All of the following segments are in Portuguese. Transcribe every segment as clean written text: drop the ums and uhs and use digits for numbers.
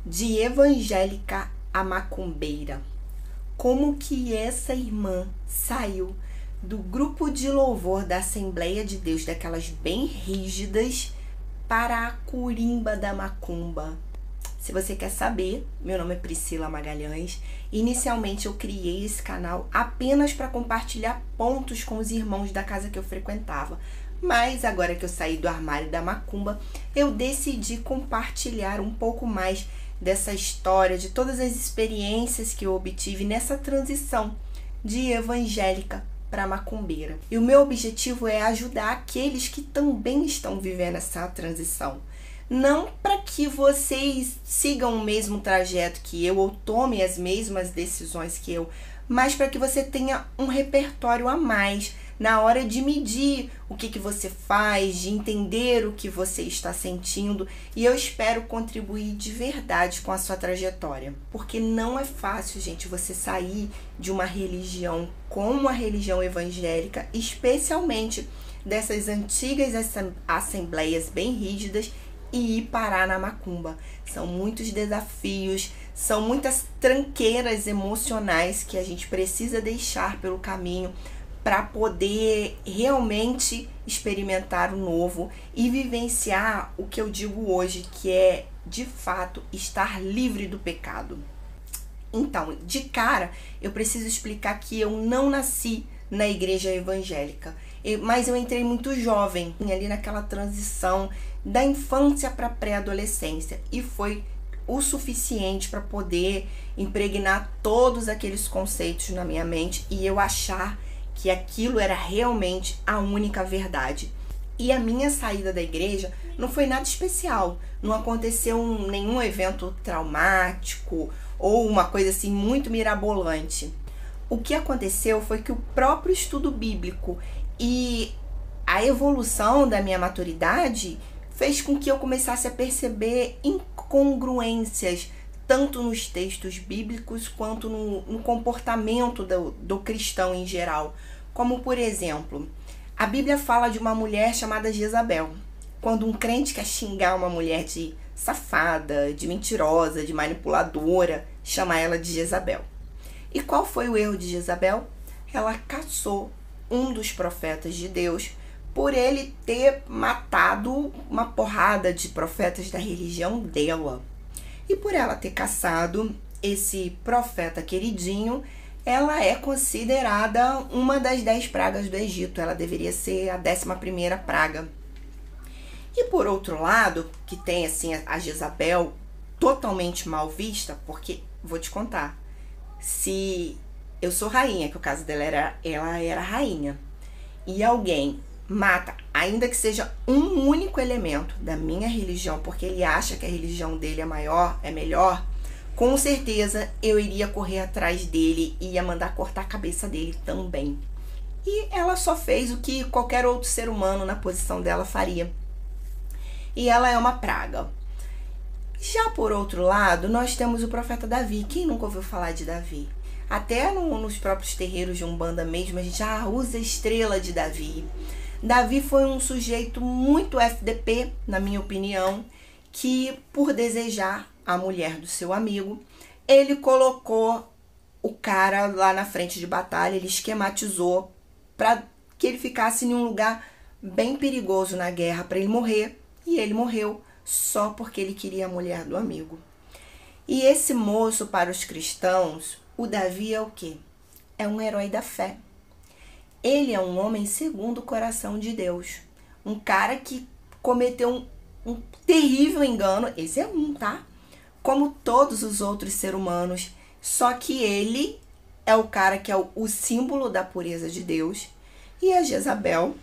De evangélica a macumbeira. Como que essa irmã saiu do grupo de louvor da Assembleia de Deus, daquelas bem rígidas, para a curimba da macumba? Se você quer saber, meu nome é Priscila Magalhães. Inicialmente eu criei esse canal apenas para compartilhar pontos com os irmãos da casa que eu frequentava. Mas agora que eu saí do armário da macumba, eu decidi compartilhar um pouco mais dessa história, de todas as experiências que eu obtive nessa transição de evangélica para macumbeira. E o meu objetivo é ajudar aqueles que também estão vivendo essa transição. Não para que vocês sigam o mesmo trajeto que eu ou tomem as mesmas decisões que eu, mas para que você tenha um repertório a mais na hora de medir o que você faz, de entender o que você está sentindo, e eu espero contribuir de verdade com a sua trajetória. Porque não é fácil, gente, você sair de uma religião como a religião evangélica, especialmente dessas antigas assembleias bem rígidas, e ir parar na macumba. São muitos desafios, são muitas tranqueiras emocionais que a gente precisa deixar pelo caminho para poder realmente experimentar o novo e vivenciar o que eu digo hoje, que é, de fato, estar livre do pecado. Então, de cara, eu preciso explicar que eu não nasci na igreja evangélica, mas eu entrei muito jovem, ali naquela transição da infância para a pré-adolescência, e foi o suficiente para poder impregnar todos aqueles conceitos na minha mente e eu achar que aquilo era realmente a única verdade. E a minha saída da igreja não foi nada especial, não aconteceu nenhum evento traumático ou uma coisa assim muito mirabolante. O que aconteceu foi que o próprio estudo bíblico e a evolução da minha maturidade fez com que eu começasse a perceber incongruências, tanto nos textos bíblicos quanto no comportamento do cristão em geral. Como, por exemplo, a Bíblia fala de uma mulher chamada Jezabel. Quando um crente quer xingar uma mulher de safada, de mentirosa, de manipuladora, chama ela de Jezabel. E qual foi o erro de Jezabel? Ela caçou um dos profetas de Deus por ele ter matado uma porrada de profetas da religião dela. E por ela ter caçado esse profeta queridinho, ela é considerada uma das 10 pragas do Egito. Ela deveria ser a 11ª praga. E por outro lado, que tem assim a Jezabel totalmente mal vista, porque, vou te contar, se eu sou rainha, que o caso dela ela era rainha, e alguém mata, ainda que seja um único elemento da minha religião, porque ele acha que a religião dele é maior, é melhor, com certeza eu iria correr atrás dele e ia mandar cortar a cabeça dele também. E ela só fez o que qualquer outro ser humano na posição dela faria. E ela é uma praga. Já por outro lado, nós temos o profeta Davi. Quem nunca ouviu falar de Davi? Até nos próprios terreiros de Umbanda mesmo, a gente já usa a estrela de Davi. Davi foi um sujeito muito FDP, na minha opinião, que por desejar a mulher do seu amigo, ele colocou o cara lá na frente de batalha, ele esquematizou para que ele ficasse em um lugar bem perigoso na guerra para ele morrer, e ele morreu só porque ele queria a mulher do amigo. E esse moço, para os cristãos, o Davi é o quê? É um herói da fé. Ele é um homem segundo o coração de Deus. Um cara que cometeu um terrível engano. Esse é um, tá? Como todos os outros seres humanos. Só que ele é o cara que é o símbolo da pureza de Deus. E a Jezabel,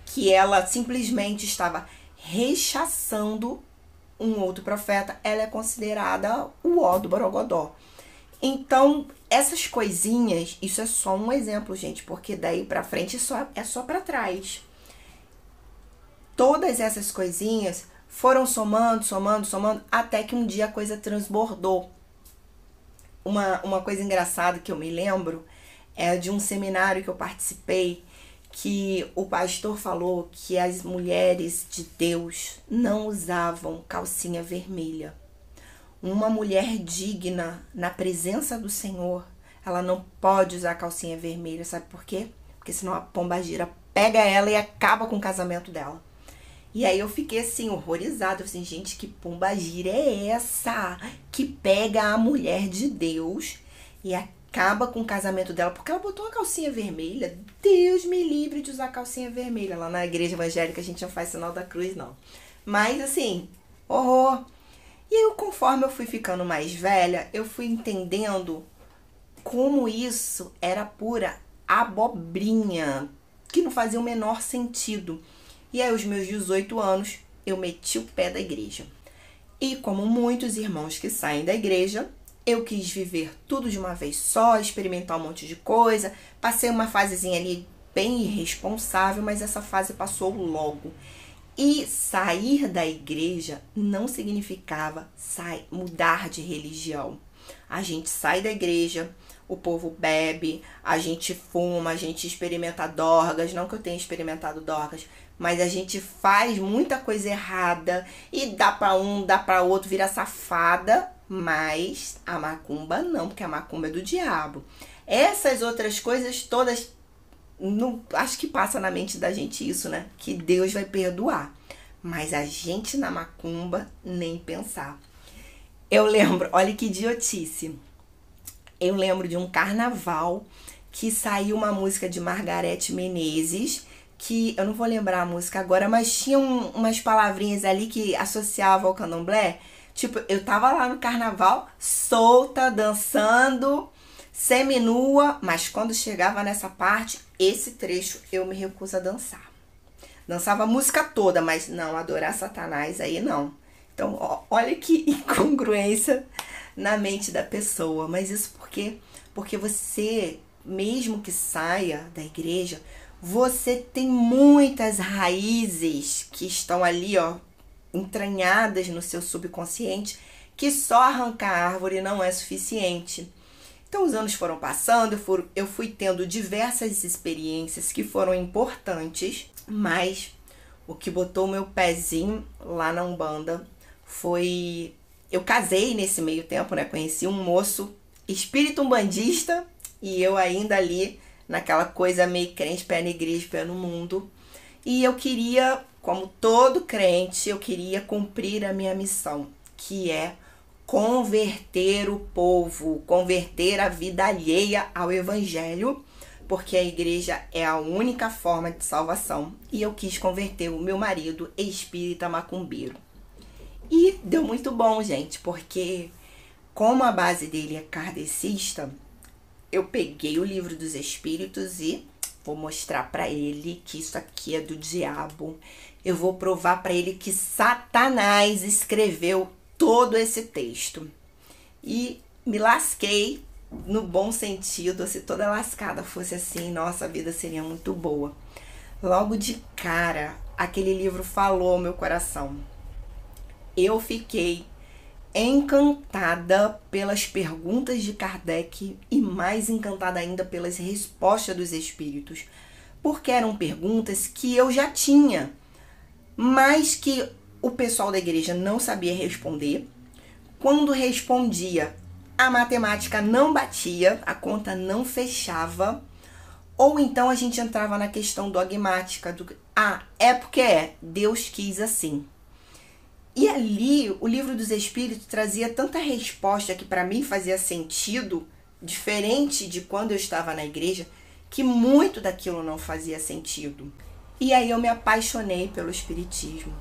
que ela simplesmente estava rechaçando um outro profeta, ela é considerada o ó do Borogodó. Então, essas coisinhas, isso é só um exemplo, gente, porque daí pra frente é só pra trás. Todas essas coisinhas foram somando, até que um dia a coisa transbordou. Uma coisa engraçada que eu me lembro é de um seminário que eu participei, que o pastor falou que as mulheres de Deus não usavam calcinha vermelha. Uma mulher digna na presença do Senhor, ela não pode usar calcinha vermelha, sabe por quê? Porque senão a pombagira pega ela e acaba com o casamento dela. E aí eu fiquei assim, horrorizada. Eu falei assim, gente, que pombagira é essa? Que pega a mulher de Deus e acaba com o casamento dela porque ela botou uma calcinha vermelha. Deus me livre de usar calcinha vermelha. Lá na igreja evangélica a gente não faz sinal da cruz, não. Mas assim, horror. E aí, conforme eu fui ficando mais velha, eu fui entendendo como isso era pura abobrinha, que não fazia o menor sentido. E aí, aos meus 18 anos, eu meti o pé da igreja. E como muitos irmãos que saem da igreja, eu quis viver tudo de uma vez só, experimentar um monte de coisa. Passei uma fasezinha ali bem irresponsável, mas essa fase passou logo. E sair da igreja não significava mudar de religião. A gente sai da igreja, o povo bebe, a gente fuma, a gente experimenta drogas. Não que eu tenha experimentado drogas, mas a gente faz muita coisa errada e dá pra um, dá pra outro, vira safada. Mas a macumba não, porque a macumba é do diabo. Essas outras coisas todas, não, acho que passa na mente da gente isso, né? Que Deus vai perdoar. Mas a gente na macumba, nem pensar. Eu lembro, olha que idiotice. Eu lembro de um carnaval que saiu uma música de Margareth Menezes, que eu não vou lembrar a música agora, mas tinha umas palavrinhas ali que associavam ao candomblé. Tipo, eu tava lá no carnaval, solta, dançando, seminua, mas quando chegava nessa parte, esse trecho eu me recuso a dançar. Dançava a música toda, mas não, adorar Satanás aí não. Então, olha que incongruência na mente da pessoa. Mas isso por quê? Porque você, mesmo que saia da igreja, você tem muitas raízes que estão ali, ó, entranhadas no seu subconsciente, que só arrancar a árvore não é suficiente. Então, os anos foram passando, eu fui tendo diversas experiências que foram importantes, mas o que botou o meu pezinho lá na Umbanda foi... Eu casei nesse meio tempo, né? Conheci um moço espírito umbandista e eu ainda ali naquela coisa meio crente, pé na igreja, pé no mundo. E eu queria, como todo crente, eu queria cumprir a minha missão, que é converter o povo, converter a vida alheia ao evangelho, porque a igreja é a única forma de salvação. E eu quis converter o meu marido espírita macumbeiro. E deu muito bom, gente, porque como a base dele é kardecista, eu peguei o livro dos espíritos e vou mostrar para ele que isso aqui é do diabo. Eu vou provar para ele que Satanás escreveu todo esse texto. E me lasquei no bom sentido. Se toda lascada fosse assim, nossa, a vida seria muito boa. Logo de cara, aquele livro falou ao meu coração. Eu fiquei encantada pelas perguntas de Kardec e mais encantada ainda pelas respostas dos espíritos, porque eram perguntas que eu já tinha, mas que o pessoal da igreja não sabia responder. Quando respondia, a matemática não batia, a conta não fechava, ou então a gente entrava na questão dogmática do é porque Deus quis assim. E ali, o livro dos Espíritos trazia tanta resposta que para mim fazia sentido, diferente de quando eu estava na igreja, que muito daquilo não fazia sentido. E aí eu me apaixonei pelo Espiritismo.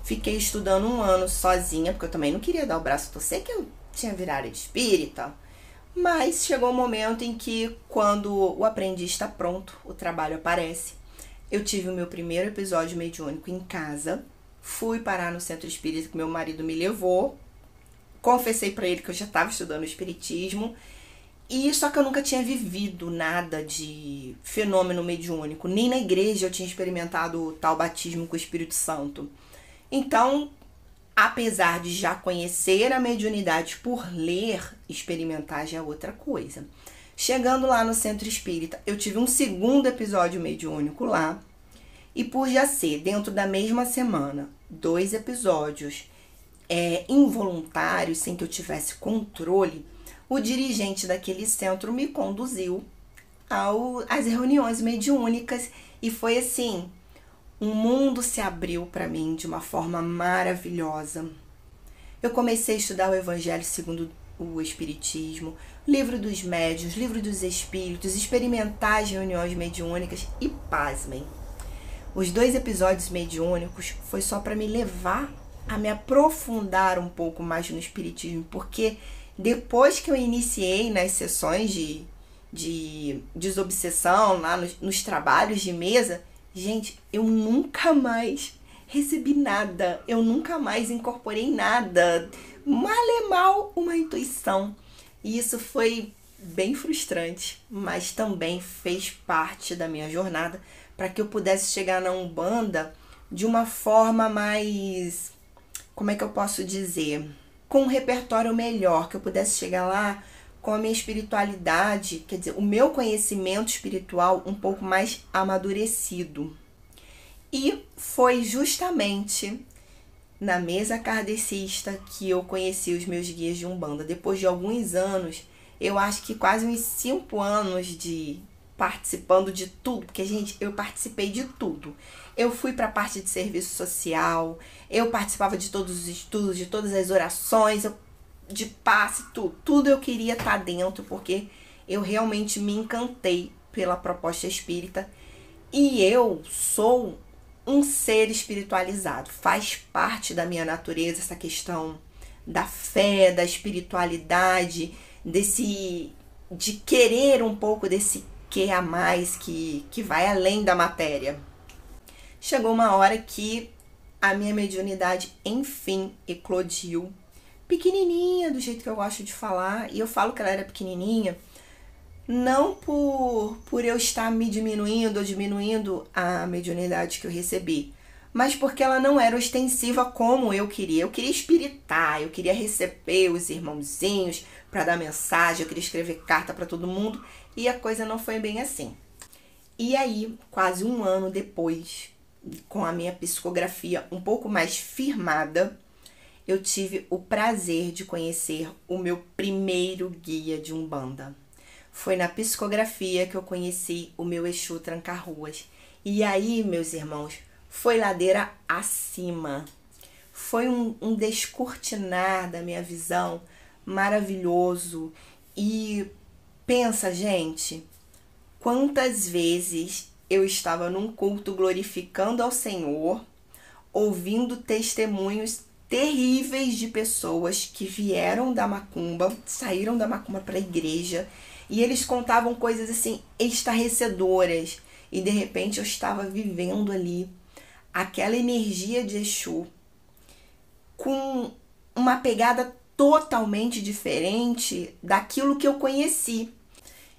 Fiquei estudando 1 ano sozinha, porque eu também não queria dar o braço a torcer, que eu tinha virado espírita. Mas chegou um momento em que, quando o aprendiz está pronto, o trabalho aparece. Eu tive o meu primeiro episódio mediúnico em casa. Fui parar no centro espírita que meu marido me levou. Confessei para ele que eu já estava estudando espiritismo. E só que eu nunca tinha vivido nada de fenômeno mediúnico. Nem na igreja eu tinha experimentado o tal batismo com o Espírito Santo. Então, apesar de já conhecer a mediunidade por ler, experimentar já é outra coisa. Chegando lá no centro espírita, eu tive um segundo episódio mediúnico lá. E por já ser, dentro da mesma semana, 2 episódios involuntário, sem que eu tivesse controle, o dirigente daquele centro me conduziu às reuniões mediúnicas e foi assim, um mundo se abriu para mim de uma forma maravilhosa. Eu comecei a estudar o Evangelho segundo o Espiritismo, livro dos médiuns, livro dos espíritos, experimentar as reuniões mediúnicas e pasmem. Os 2 episódios mediúnicos foi só para me levar a me aprofundar um pouco mais no Espiritismo, porque depois que eu iniciei nas sessões de desobsessão, lá nos trabalhos de mesa, gente, eu nunca mais recebi nada, eu nunca mais incorporei nada, mal uma intuição. E isso foi bem frustrante, mas também fez parte da minha jornada para que eu pudesse chegar na Umbanda de uma forma mais, como é que eu posso dizer, com um repertório melhor, que eu pudesse chegar lá com a minha espiritualidade, quer dizer, o meu conhecimento espiritual um pouco mais amadurecido. E foi justamente na mesa kardecista que eu conheci os meus guias de Umbanda. Depois de alguns anos, eu acho que quase uns 5 anos de participando de tudo, porque, gente, eu participei de tudo. Eu fui para a parte de serviço social, eu participava de todos os estudos, de todas as orações, de passe, tudo eu queria estar dentro, porque eu realmente me encantei pela proposta espírita e eu sou um ser espiritualizado, faz parte da minha natureza essa questão da fé, da espiritualidade, de querer um pouco desse que a mais, que vai além da matéria. Chegou uma hora que a minha mediunidade, enfim, eclodiu, pequenininha, do jeito que eu gosto de falar, e eu falo que ela era pequenininha, não por eu estar me diminuindo ou diminuindo a mediunidade que eu recebi, mas porque ela não era ostensiva como eu queria. Eu queria espiritar, eu queria receber os irmãozinhos para dar mensagem, eu queria escrever carta para todo mundo, e a coisa não foi bem assim. E aí, quase 1 ano depois, com a minha psicografia um pouco mais firmada, eu tive o prazer de conhecer o meu primeiro guia de Umbanda. Foi na psicografia que eu conheci o meu Exu Tranca-Ruas. E aí, meus irmãos, foi ladeira acima. Foi um descortinar da minha visão maravilhoso. E pensa, gente, quantas vezes eu estava num culto glorificando ao Senhor, ouvindo testemunhos terríveis de pessoas que vieram da macumba, saíram da macumba para a igreja, e eles contavam coisas assim estarrecedoras, e de repente eu estava vivendo ali aquela energia de Exu com uma pegada totalmente diferente daquilo que eu conheci.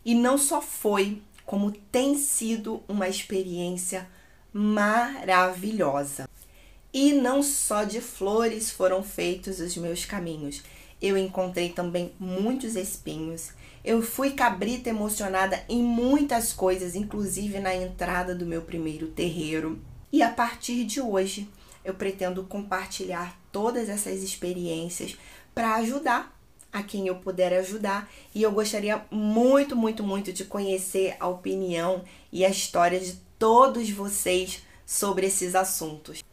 E não só foi, como tem sido uma experiência maravilhosa. E não só de flores foram feitos os meus caminhos. Eu encontrei também muitos espinhos. Eu fui cabrita emocionada em muitas coisas, inclusive na entrada do meu primeiro terreiro. E a partir de hoje, eu pretendo compartilhar todas essas experiências para ajudar a quem eu puder ajudar. E eu gostaria muito, muito, muito de conhecer a opinião e a história de todos vocês sobre esses assuntos.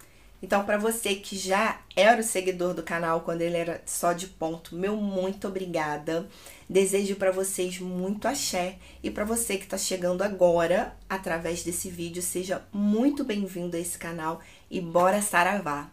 Então, para você que já era o seguidor do canal quando ele era só de ponto, meu muito obrigada. Desejo para vocês muito axé. E para você que está chegando agora, através desse vídeo, seja muito bem-vindo a esse canal e bora saravá!